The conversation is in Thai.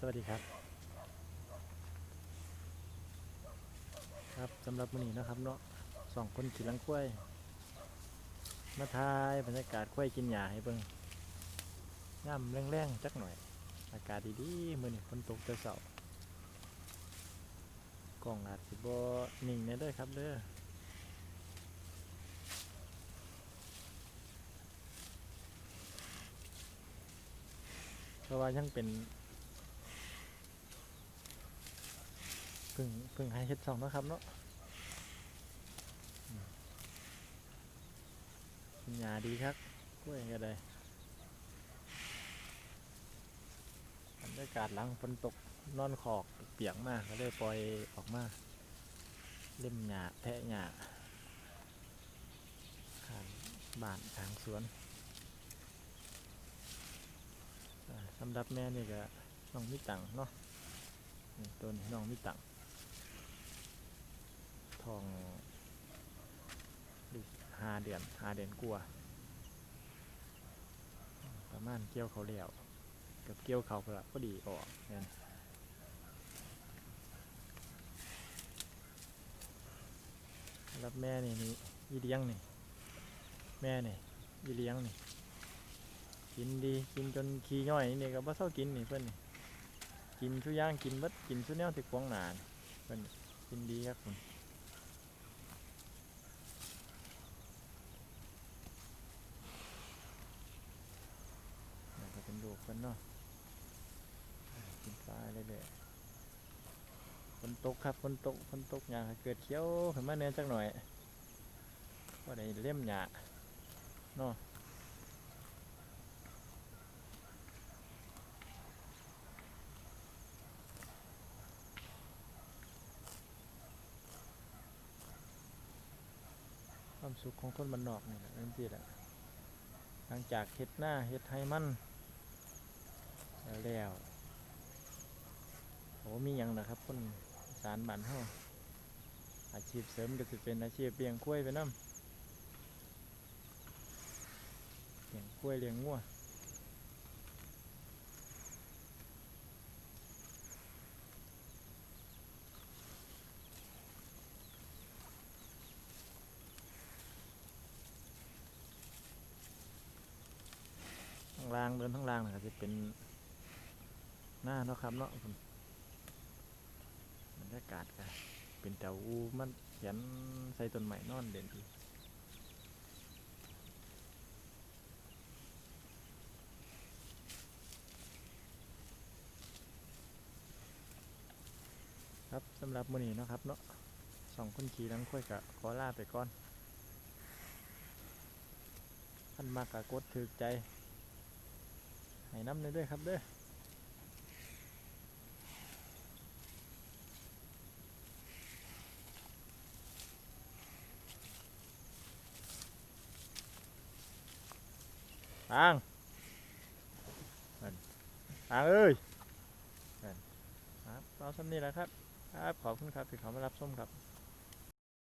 สวัสดีครับครับสำหรับมื้อนี้นะครับเนาะ2 คนขี่หลังควายมาถ่ายบรรยากาศควายกินหญ้าให้เบิ่งยามแรงๆจักหน่อยอากาศดีๆมื้อนี้ฝนตกแต่เช้ากล้องอาจสิบ่นิ่งแน่เด้อครับเด้อเพราะว่ายังเป็นเพิ่งให้เฮ็ดช่องเนาะครับเนาะกินหญ้าดีครับกล้วยก็ได้บรรยากาศหลังฝนตกนอนขอกเปียกมากก็เลยปล่อยออกมาเล่มหญ้าแทะหญ้าข้างบ้านข้างสวนสำหรับแม่นี่ก็น้องมีตังเนาะนี่ตัวนี้น้องมีตังทองลูก5 เดือนกว่าประมาณเกี่ยวเขาแล้วกับเกี่ยวเขาพอดีออกเนี่ยรับแม่นี่ยีเลี้ยงนี่แม่นี่ยีเลี้ยงนี่กินดีกินจนขี้ย่อยนี่ก็บ่เศร้ากินนี่เพิ่นนี่กินชุย่างกินเบิดกินชุแนวที่ขวางหน้านี่เพิ่นกินดีครับคุณนี่ก็เป็นลูกเพิ่นเนาะกินปลาเรื่อยๆฝนตกครับฝนตกหญ้าก็เกิดเขียวขึ้นมาแหน่จักหน่อยบ่ได้เล่มหญ้าเนาะความสุขของคนบ้านนอกนี่แหละจังซี่แหละหลังจากเฮ็ดนาเฮ็ดไร่มันแล้วโอ้มีหยังล่ะครับคนอีสานบ้านเฮาอาชีพเสริมก็สิเป็นอาชีพเลี้ยงควายไปนำเลี้ยงควายเลี้ยงงัวข้างล่างเดินข้างล่างก็สิเป็นหน้าเนาะครับเนาะบรรยากาศก็เป็นแถวมันเขียนใส่ต้นไม้นอนเด่นดีครับสำหรับมื้อนี้เนาะครับเนาะ2 คนขี่หลังควายก็ขอลาไปก่อนคันมักก็กดถูกใจให้นำเด้อครับเด้อปางนั่นปางเอ้ยนั่นครับเอาส่ำนี้แหละครับครับขอบคุณครับที่เข้ามารับชมครับ